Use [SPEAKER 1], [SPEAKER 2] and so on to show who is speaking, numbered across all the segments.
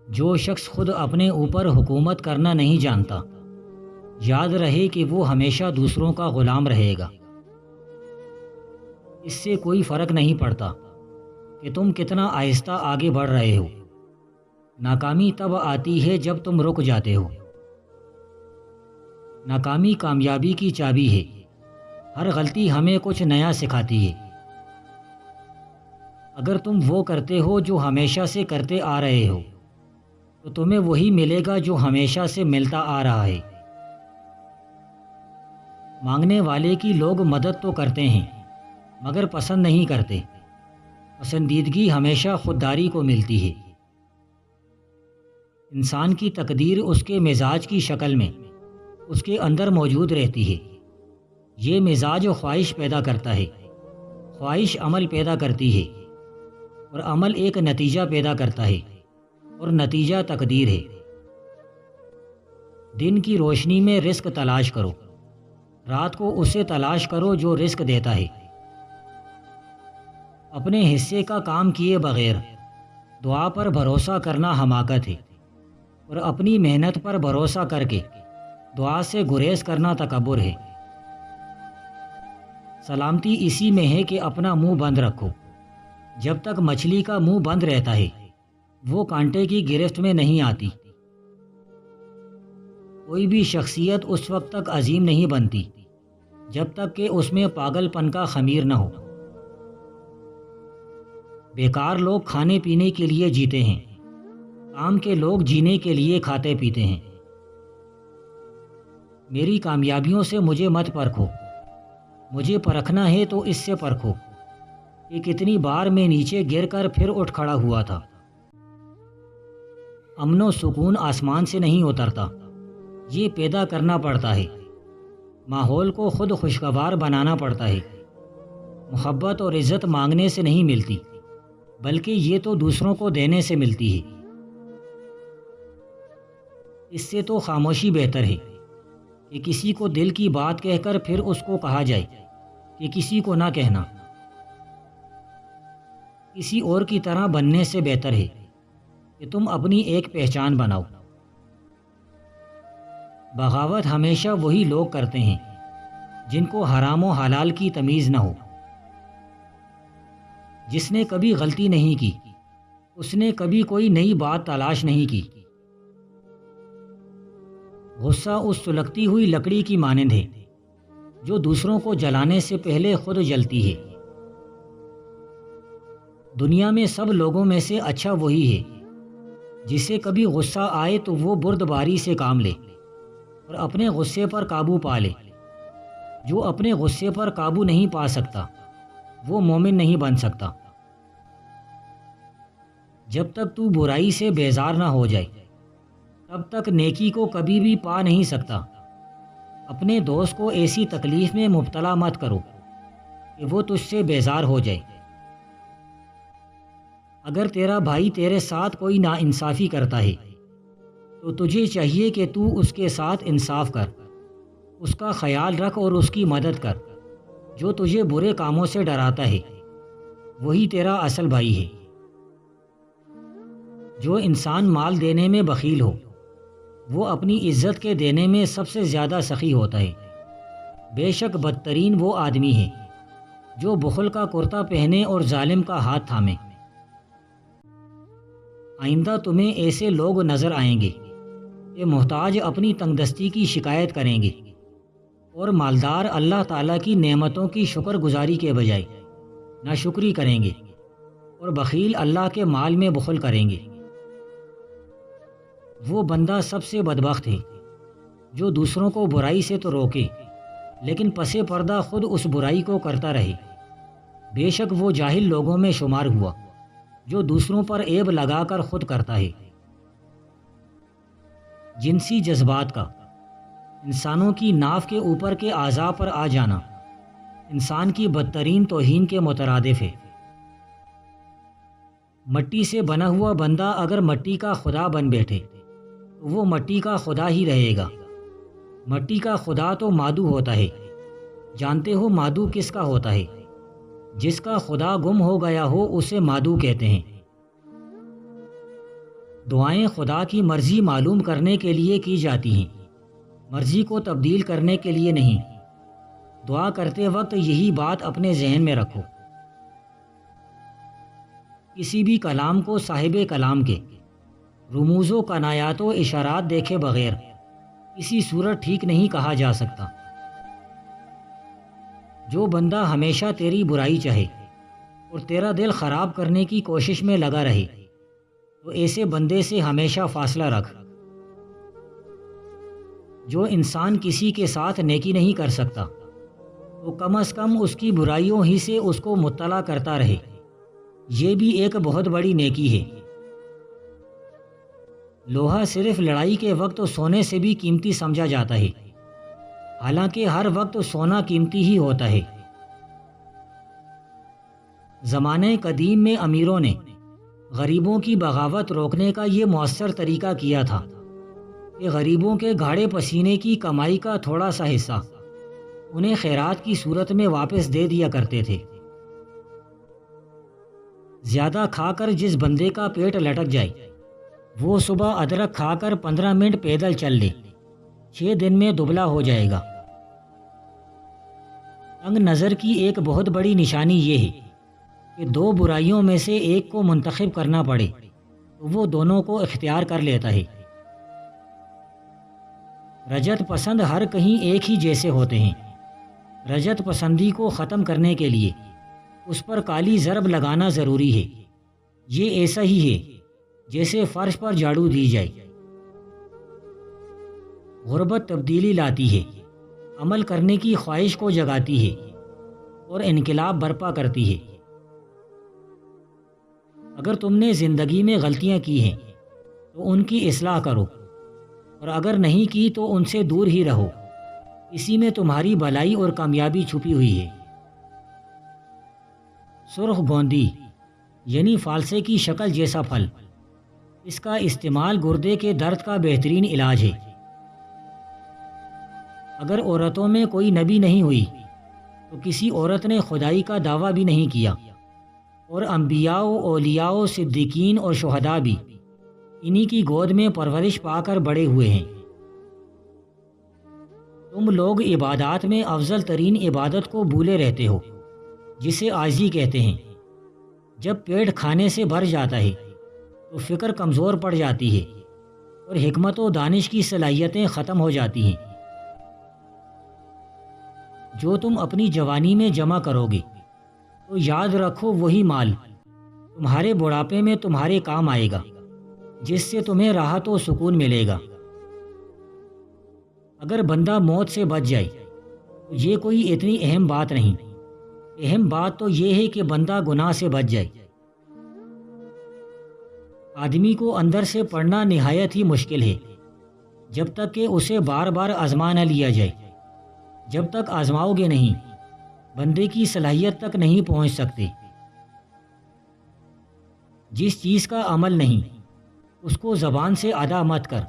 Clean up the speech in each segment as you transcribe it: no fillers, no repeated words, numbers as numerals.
[SPEAKER 1] جو شخص خود اپنے اوپر حکومت کرنا نہیں جانتا، یاد رہے کہ وہ ہمیشہ دوسروں کا غلام رہے گا۔ اس سے کوئی فرق نہیں پڑتا کہ تم کتنا آہستہ آگے بڑھ رہے ہو۔ ناکامی تب آتی ہے جب تم رک جاتے ہو۔ ناکامی کامیابی کی چابی ہے۔ ہر غلطی ہمیں کچھ نیا سکھاتی ہے۔ اگر تم وہ کرتے ہو جو ہمیشہ سے کرتے آ رہے ہو تو تمہیں وہی ملے گا جو ہمیشہ سے ملتا آ رہا ہے۔ مانگنے والے کی لوگ مدد تو کرتے ہیں مگر پسند نہیں کرتے۔ پسندیدگی ہمیشہ خودداری کو ملتی ہے۔ انسان کی تقدیر اس کے مزاج کی شکل میں اس کے اندر موجود رہتی ہے۔ یہ مزاج خواہش پیدا کرتا ہے، خواہش عمل پیدا کرتی ہے، اور عمل ایک نتیجہ پیدا کرتا ہے، اور نتیجہ تقدیر ہے۔ دن کی روشنی میں رزق تلاش کرو، رات کو اسے تلاش کرو جو رزق دیتا ہے۔ اپنے حصے کا کام کیے بغیر دعا پر بھروسہ کرنا حماقت ہے، اور اپنی محنت پر بھروسہ کر کے دعا سے گریز کرنا تکبر ہے۔ سلامتی اسی میں ہے کہ اپنا منہ بند رکھو۔ جب تک مچھلی کا منہ بند رہتا ہے وہ کانٹے کی گرفت میں نہیں آتی۔ کوئی بھی شخصیت اس وقت تک عظیم نہیں بنتی جب تک کہ اس میں پاگل پن کا خمیر نہ ہو۔ بیکار لوگ کھانے پینے کے لیے جیتے ہیں، کام کے لوگ جینے کے لیے کھاتے پیتے ہیں۔ میری کامیابیوں سے مجھے مت پرکھو، مجھے پرکھنا ہے تو اس سے پرکھو کہ کتنی بار میں نیچے گر کر پھر اٹھ کھڑا ہوا تھا۔ امن و سکون آسمان سے نہیں اترتا، یہ پیدا کرنا پڑتا ہے۔ ماحول کو خود خوشگوار بنانا پڑتا ہے۔ محبت اور عزت مانگنے سے نہیں ملتی بلکہ یہ تو دوسروں کو دینے سے ملتی ہے۔ اس سے تو خاموشی بہتر ہے کہ کسی کو دل کی بات کہہ کر پھر اس کو کہا جائے کہ کسی کو نہ کہنا۔ کسی اور کی طرح بننے سے بہتر ہے کہ تم اپنی ایک پہچان بناؤ۔ بغاوت ہمیشہ وہی لوگ کرتے ہیں جن کو حرام و حلال کی تمیز نہ ہو۔ جس نے کبھی غلطی نہیں کی اس نے کبھی کوئی نئی بات تلاش نہیں کی۔ غصہ اس سلگتی ہوئی لکڑی کی مانند ہے جو دوسروں کو جلانے سے پہلے خود جلتی ہے۔ دنیا میں سب لوگوں میں سے اچھا وہی ہے جسے کبھی غصہ آئے تو وہ بردباری سے کام لے اور اپنے غصے پر قابو پا لے۔ جو اپنے غصے پر قابو نہیں پا سکتا وہ مومن نہیں بن سکتا۔ جب تک تو برائی سے بیزار نہ ہو جائے تب تک نیکی کو کبھی بھی پا نہیں سکتا۔ اپنے دوست کو ایسی تکلیف میں مبتلا مت کرو کہ وہ تجھ سے بیزار ہو جائے۔ اگر تیرا بھائی تیرے ساتھ کوئی ناانصافی کرتا ہے تو تجھے چاہیے کہ تو اس کے ساتھ انصاف کر، اس کا خیال رکھ اور اس کی مدد کر۔ جو تجھے برے کاموں سے ڈراتا ہے وہی تیرا اصل بھائی ہے۔ جو انسان مال دینے میں بخیل ہو وہ اپنی عزت کے دینے میں سب سے زیادہ سخی ہوتا ہے۔ بے شک بدترین وہ آدمی ہے جو بخل کا کرتا پہنے اور ظالم کا ہاتھ تھامے۔ آئندہ تمہیں ایسے لوگ نظر آئیں گے کہ محتاج اپنی تنگدستی کی شکایت کریں گے اور مالدار اللہ تعالیٰ کی نعمتوں کی شکر گزاری کے بجائے ناشکری کریں گے، اور بخیل اللہ کے مال میں بخل کریں گے۔ وہ بندہ سب سے بدبخت ہے جو دوسروں کو برائی سے تو روکے لیکن پس پردہ خود اس برائی کو کرتا رہے۔ بے شک وہ جاہل لوگوں میں شمار ہوا جو دوسروں پر عیب لگا کر خود کرتا ہے۔ جنسی جذبات کا انسانوں کی ناف کے اوپر کے اعضاء پر آ جانا انسان کی بدترین توہین کے مترادف ہے۔ مٹی سے بنا ہوا بندہ اگر مٹی کا خدا بن بیٹھے تو وہ مٹی کا خدا ہی رہے گا۔ مٹی کا خدا تو مادو ہوتا ہے۔ جانتے ہو مادو کس کا ہوتا ہے؟ جس کا خدا گم ہو گیا ہو اسے مادو کہتے ہیں۔ دعائیں خدا کی مرضی معلوم کرنے کے لیے کی جاتی ہیں، مرضی کو تبدیل کرنے کے لیے نہیں۔ دعا کرتے وقت یہی بات اپنے ذہن میں رکھو۔ کسی بھی کلام کو صاحب کلام کے رموز و کنایات و اشارات دیکھے بغیر کسی صورت ٹھیک نہیں کہا جا سکتا۔ جو بندہ ہمیشہ تیری برائی چاہے اور تیرا دل خراب کرنے کی کوشش میں لگا رہے تو ایسے بندے سے ہمیشہ فاصلہ رکھ۔ جو انسان کسی کے ساتھ نیکی نہیں کر سکتا تو کم از کم اس کی برائیوں ہی سے اس کو مطلع کرتا رہے، یہ بھی ایک بہت بڑی نیکی ہے۔ لوہا صرف لڑائی کے وقت سونے سے بھی قیمتی سمجھا جاتا ہے، حالانکہ ہر وقت سونا قیمتی ہی ہوتا ہے۔ زمانے قدیم میں امیروں نے غریبوں کی بغاوت روکنے کا یہ مؤثر طریقہ کیا تھا کہ غریبوں کے گھاڑے پسینے کی کمائی کا تھوڑا سا حصہ انہیں خیرات کی صورت میں واپس دے دیا کرتے تھے۔ زیادہ کھا کر جس بندے کا پیٹ لٹک جائے وہ صبح ادرک کھا کر 15 منٹ پیدل چل لے، 6 دن میں دبلا ہو جائے گا۔ تنگ نظر کی ایک بہت بڑی نشانی یہ ہے کہ 2 برائیوں میں سے ایک کو منتخب کرنا پڑے تو وہ دونوں کو اختیار کر لیتا ہے۔ رجت پسند ہر کہیں ایک ہی جیسے ہوتے ہیں۔ رجت پسندی کو ختم کرنے کے لیے اس پر کالی ضرب لگانا ضروری ہے۔ یہ ایسا ہی ہے جیسے فرش پر جھاڑو دی جائے۔ غربت تبدیلی لاتی ہے، عمل کرنے کی خواہش کو جگاتی ہے اور انقلاب برپا کرتی ہے۔ اگر تم نے زندگی میں غلطیاں کی ہیں تو ان کی اصلاح کرو، اور اگر نہیں کی تو ان سے دور ہی رہو، اسی میں تمہاری بھلائی اور کامیابی چھپی ہوئی ہے۔ سرخ گوندی یعنی فالسے کی شکل جیسا پھل، اس کا استعمال گردے کے درد کا بہترین علاج ہے۔ اگر عورتوں میں کوئی نبی نہیں ہوئی تو کسی عورت نے خدائی کا دعویٰ بھی نہیں کیا، اور انبیاء و اولیاء و صدیقین اور شہداء بھی انہی کی گود میں پرورش پا کر بڑے ہوئے ہیں۔ تم لوگ عبادات میں افضل ترین عبادت کو بھولے رہتے ہو، جسے عاجزی کہتے ہیں۔ جب پیٹ کھانے سے بھر جاتا ہے تو فکر کمزور پڑ جاتی ہے اور حکمت و دانش کی صلاحیتیں ختم ہو جاتی ہیں۔ جو تم اپنی جوانی میں جمع کرو گے تو یاد رکھو وہی مال تمہارے بڑھاپے میں تمہارے کام آئے گا، جس سے تمہیں راحت و سکون ملے گا۔ اگر بندہ موت سے بچ جائے تو یہ کوئی اتنی اہم بات نہیں، اہم بات تو یہ ہے کہ بندہ گناہ سے بچ جائے۔ آدمی کو اندر سے پڑھنا نہایت ہی مشکل ہے جب تک کہ اسے بار بار آزما نہ لیا جائے۔ جب تک آزماؤ گے نہیں، بندے کی صلاحیت تک نہیں پہنچ سکتے۔ جس چیز کا عمل نہیں اس کو زبان سے ادا مت کر،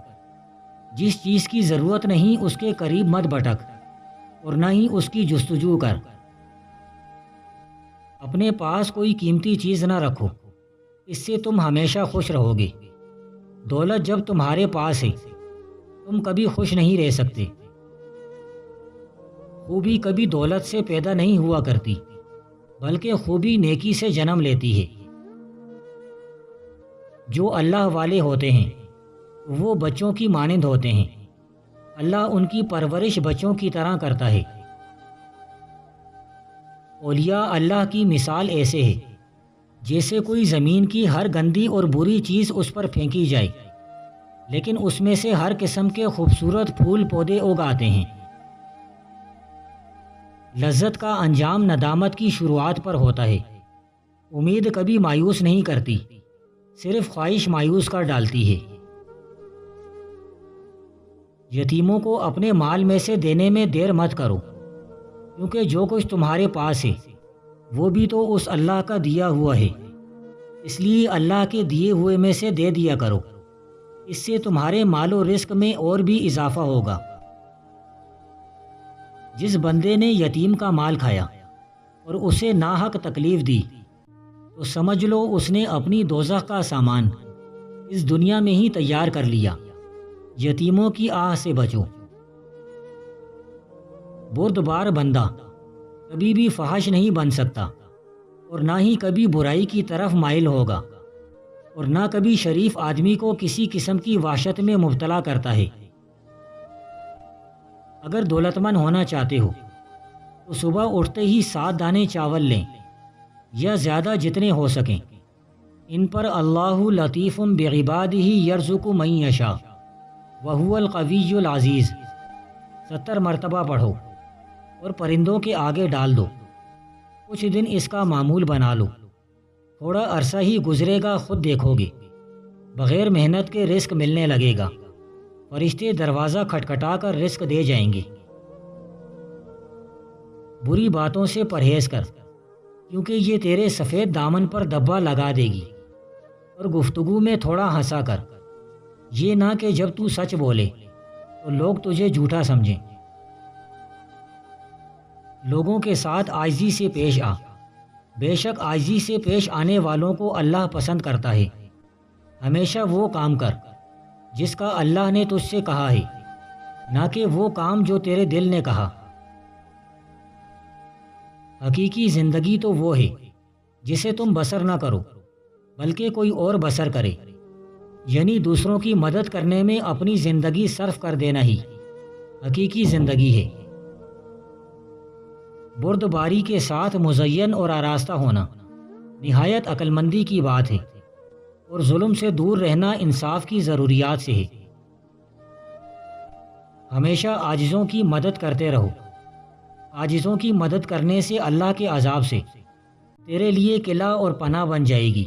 [SPEAKER 1] جس چیز کی ضرورت نہیں اس کے قریب مت بھٹک، اور نہ ہی اس کی جستجو کر۔ اپنے پاس کوئی قیمتی چیز نہ رکھو، اس سے تم ہمیشہ خوش رہو گے۔ دولت جب تمہارے پاس ہے تم کبھی خوش نہیں رہ سکتے۔ خوبی کبھی دولت سے پیدا نہیں ہوا کرتی، بلکہ خوبی نیکی سے جنم لیتی ہے۔ جو اللہ والے ہوتے ہیں وہ بچوں کی مانند ہوتے ہیں، اللہ ان کی پرورش بچوں کی طرح کرتا ہے۔ اولیاء اللہ کی مثال ایسے ہے جیسے کوئی زمین کی ہر گندی اور بری چیز اس پر پھینکی جائے، لیکن اس میں سے ہر قسم کے خوبصورت پھول پودے اگاتے ہیں۔ لذت کا انجام ندامت کی شروعات پر ہوتا ہے۔ امید کبھی مایوس نہیں کرتی، صرف خواہش مایوس کر ڈالتی ہے۔ یتیموں کو اپنے مال میں سے دینے میں دیر مت کرو، کیونکہ جو کچھ تمہارے پاس ہے وہ بھی تو اس اللہ کا دیا ہوا ہے، اس لیے اللہ کے دیے ہوئے میں سے دے دیا کرو، اس سے تمہارے مال و رزق میں اور بھی اضافہ ہوگا۔ جس بندے نے یتیم کا مال کھایا اور اسے ناحق تکلیف دی تو سمجھ لو اس نے اپنی دوزخ کا سامان اس دنیا میں ہی تیار کر لیا۔ یتیموں کی آہ سے بچو۔ بردبار بندہ کبھی بھی فحش نہیں بن سکتا اور نہ ہی کبھی برائی کی طرف مائل ہوگا، اور نہ کبھی شریف آدمی کو کسی قسم کی وحشت میں مبتلا کرتا ہے۔ اگر دولت مند ہونا چاہتے ہو تو صبح اٹھتے ہی 7 دانے چاول لیں یا زیادہ جتنے ہو سکیں۔ ان پر اللہ لطیف بعبادہ یرزق من یشاء وہو القوی العزیز 70 مرتبہ پڑھو اور پرندوں کے آگے ڈال دو۔ کچھ دن اس کا معمول بنا لو، تھوڑا عرصہ ہی گزرے گا، خود دیکھو گے بغیر محنت کے رزق ملنے لگے گا۔ فرشتے دروازہ کھٹکھٹا کر رزق دے جائیں گے۔ بری باتوں سے پرہیز کر، کیونکہ یہ تیرے سفید دامن پر دبا لگا دے گی، اور گفتگو میں تھوڑا ہنسا کر، یہ نہ کہ جب تو سچ بولے تو لوگ تجھے جھوٹا سمجھیں۔ لوگوں کے ساتھ عاجزی سے پیش آ، بے شک عاجزی سے پیش آنے والوں کو اللہ پسند کرتا ہے۔ ہمیشہ وہ کام کر جس کا اللہ نے تجھ سے کہا ہے، نہ کہ وہ کام جو تیرے دل نے کہا۔ حقیقی زندگی تو وہ ہے جسے تم بسر نہ کرو بلکہ کوئی اور بسر کرے، یعنی دوسروں کی مدد کرنے میں اپنی زندگی صرف کر دینا ہی حقیقی زندگی ہے۔ بردباری کے ساتھ مزین اور آراستہ ہونا نہایت عقل مندی کی بات ہے، اور ظلم سے دور رہنا انصاف کی ضروریات سے ہے۔ ہمیشہ عاجزوں کی مدد کرتے رہو۔ عاجزوں کی مدد کرنے سے اللہ کے عذاب سے تیرے لیے قلعہ اور پناہ بن جائے گی۔